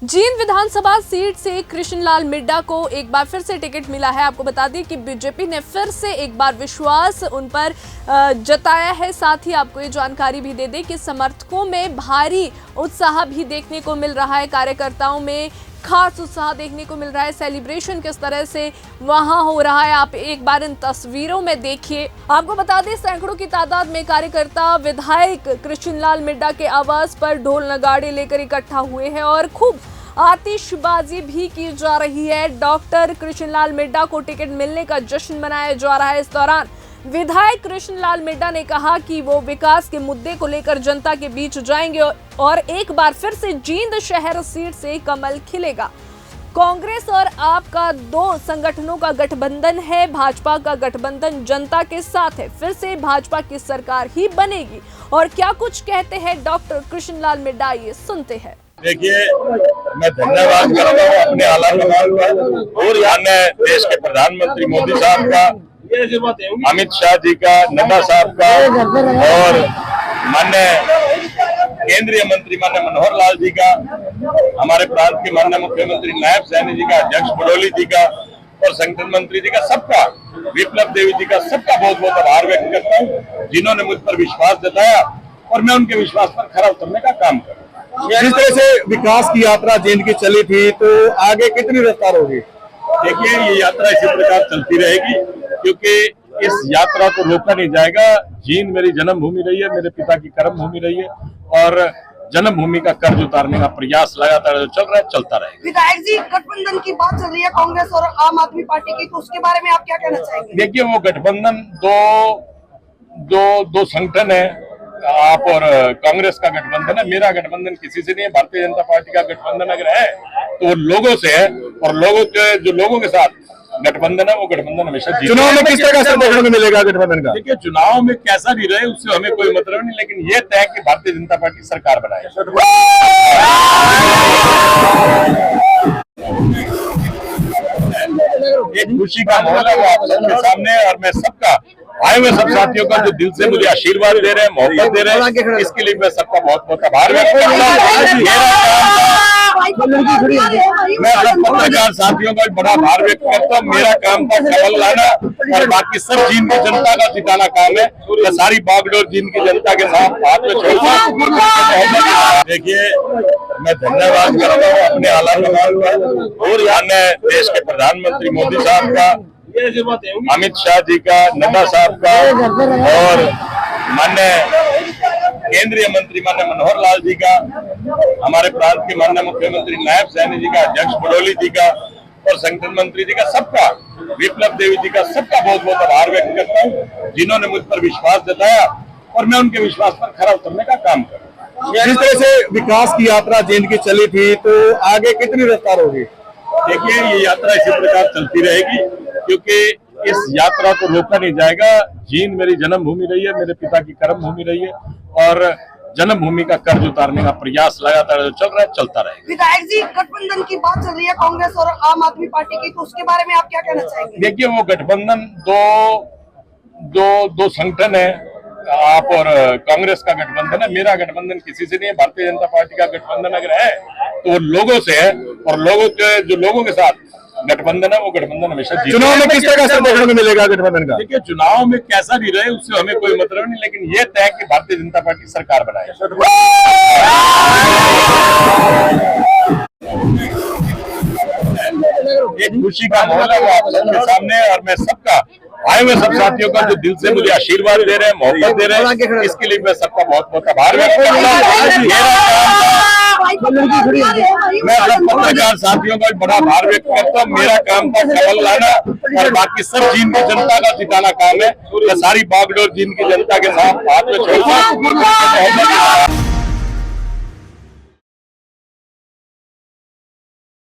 जींद विधानसभा seat से कृष्णलाल मिड्डा को एक बार फिर से टिकट मिला है। आपको बता दें कि बीजेपी ने फिर से एक बार विश्वास उन पर जताया है। साथ ही आपको ये जानकारी भी दे दें कि समर्थकों में भारी उत्साह भी देखने को मिल रहा है। कार्यकर्ताओं में खास उत्साह देखने को मिल रहा है। सेलिब्रेशन किस तरह से वहां हो रहा है आप एक बार इन तस्वीरों में देखिए। आपको बता दें सैकड़ों की तादाद में कार्यकर्ता विधायक कृष्णलाल मिड्डा के आवास पर ढोल नगाड़े लेकर इकट्ठा हुए हैं और खूब आतिशबाजी भी की जा रही है। डॉक्टर कृष्णलाल मिड्डा को टिकट मिलने का जश्न मनाया जा रहा है। इस दौरान विधायक कृष्णलाल मिड्डा ने कहा कि वो विकास के मुद्दे को लेकर जनता के बीच जाएंगे और एक बार फिर से जींद शहर सीट से कमल खिलेगा। कांग्रेस और आप का दो संगठनों का गठबंधन है। भाजपा का गठबंधन जनता के साथ है। फिर से भाजपा की सरकार ही बनेगी। और क्या कुछ कहते हैं डॉक्टर कृष्णलाल मिड्डा, ये सुनते हैं। देखिए, मैं धन्यवाद करता हूँ अपने आला कमान का और अन्य देश के प्रधानमंत्री मोदी साहब का, अमित शाह जी का, नड्डा साहब का और माननीय केंद्रीय मंत्री माननीय मनोहर लाल जी का, हमारे प्रांत के माननीय मुख्यमंत्री नायब सैनी जी का, अध्यक्ष बडोली जी का और संगठन मंत्री जी का, सबका, विप्लव देवी जी का, सबका बहुत बहुत आभार व्यक्त करता हूँ जिन्होंने मुझ पर विश्वास जताया और मैं उनके विश्वास पर खरा उतरने का काम करूँ। जिस तरह से विकास की यात्रा जींद की चली थी, तो आगे कितनी रफ्तार होगी? देखिए, ये यात्रा इसी प्रकार चलती रहेगी क्योंकि इस यात्रा को रोका नहीं जाएगा। जींद मेरी जन्मभूमि रही है, मेरे पिता की कर्म भूमि रही है और जन्मभूमि का कर्ज उतारने का प्रयास लगातार जो चल रहा है चलता रहेगा। विधायक जी, गठबंधन की बात चल रही है कांग्रेस और आम आदमी पार्टी की, तो उसके बारे में आप क्या कहना चाहेंगे? देखिए, वो गठबंधन दो संगठन है। आप और कांग्रेस का गठबंधन है, मेरा गठबंधन किसी से नहीं है। भारतीय जनता पार्टी का गठबंधन अगर है तो वो लोगों से है और लोगों के साथ गठबंधन है, वो गठबंधन हमेशा जीतेगा। चुनाव में किस तरह का असर देखने को मिलेगा गठबंधन का? देखिए, चुनाव में कैसा भी रहे उससे हमें कोई मतलब नहीं, लेकिन ये तय कि भारतीय जनता पार्टी सरकार बनाए। एक खुशी का माहौल है वो आप सबके सामने और मैं सबका आए हुए सब साथियों का जो दिल से मुझे आशीर्वाद दे रहे हैं, मोहब्बत दे रहे हैं, इसके लिए मैं सबका बहुत बहुत आभार व्यक्त करता हूँ। मैं सब पत्रकार साथियों का बड़ा आभार व्यक्त करता हूँ। मेरा काम था कमल लाना और बाकी सब जींद की जनता का जिताना काम है। मैं सारी बागडोर जींद की जनता के साथ हाथ में छोड़ता हूँ। देखिए, मैं धन्यवाद करता हूँ अपने आला कमान का और अन्य देश के प्रधानमंत्री मोदी साहब का, अमित शाह जी का, नड्डा साहब का और माननीय केंद्रीय मंत्री माननीय मनोहर लाल जी का, हमारे प्रांत के माननीय मुख्यमंत्री नायब सैनी जी का, अध्यक्ष बडोली जी का और संगठन मंत्री जी का, सबका, विप्लव देवी जी का, सबका बहुत बहुत आभार व्यक्त करता हूँ जिन्होंने मुझ पर विश्वास जताया और मैं उनके विश्वास पर खरा उतरने का काम करूँ। जिस तरह से विकास की यात्रा जींद की चली थी, तो आगे कितनी रफ्तार होगी? देखिए, ये यात्रा इसी प्रकार चलती रहेगी क्योंकि इस यात्रा को रोका नहीं जाएगा। जींद मेरी जन्मभूमि रही है, मेरे पिता की कर्म भूमि रही है और जन्मभूमि का कर्ज उतारने का प्रयास लगातार जो चल रहा है चलता रहेगा। विधायक जी, गठबंधन की बात चल रही है कांग्रेस और आम आदमी पार्टी की, तो उसके बारे में आप क्या कहना चाहेंगे? देखिए, वो गठबंधन दो संगठन है। आप और कांग्रेस का गठबंधन है, मेरा गठबंधन किसी से नहीं है। भारतीय जनता पार्टी का गठबंधन अगर है तो वो लोगों से है और लोगों के साथ गठबंधन है, वो गठबंधन हमेशा जीतेगा। चुनाव में किस तरह का असर देखने को मिलेगा गठबंधन का? देखिए, चुनाव में कैसा भी रहे उससे हमें कोई मतलब नहीं, लेकिन ये तय कि भारतीय जनता पार्टी सरकार बनाए। एक खुशी का माहौल है वो आप सबके सामने और मैं सबका आए हुए सब साथियों का जो दिल से मुझे आशीर्वाद दे रहे हैं, मोहब्बत दे रहे हैं, इसके लिए मैं सबका बहुत बहुत आभार व्यक्त करता हूँ। मैं सब पत्रकार साथियों का बड़ा आभार व्यक्त करता हूँ। मेरा काम था कमल लाना और बाकी सब जींद की जनता का जिताना काम है। मैं सारी बागडोर जींद की जनता के साथ हाथ में छोड़ता हूँ।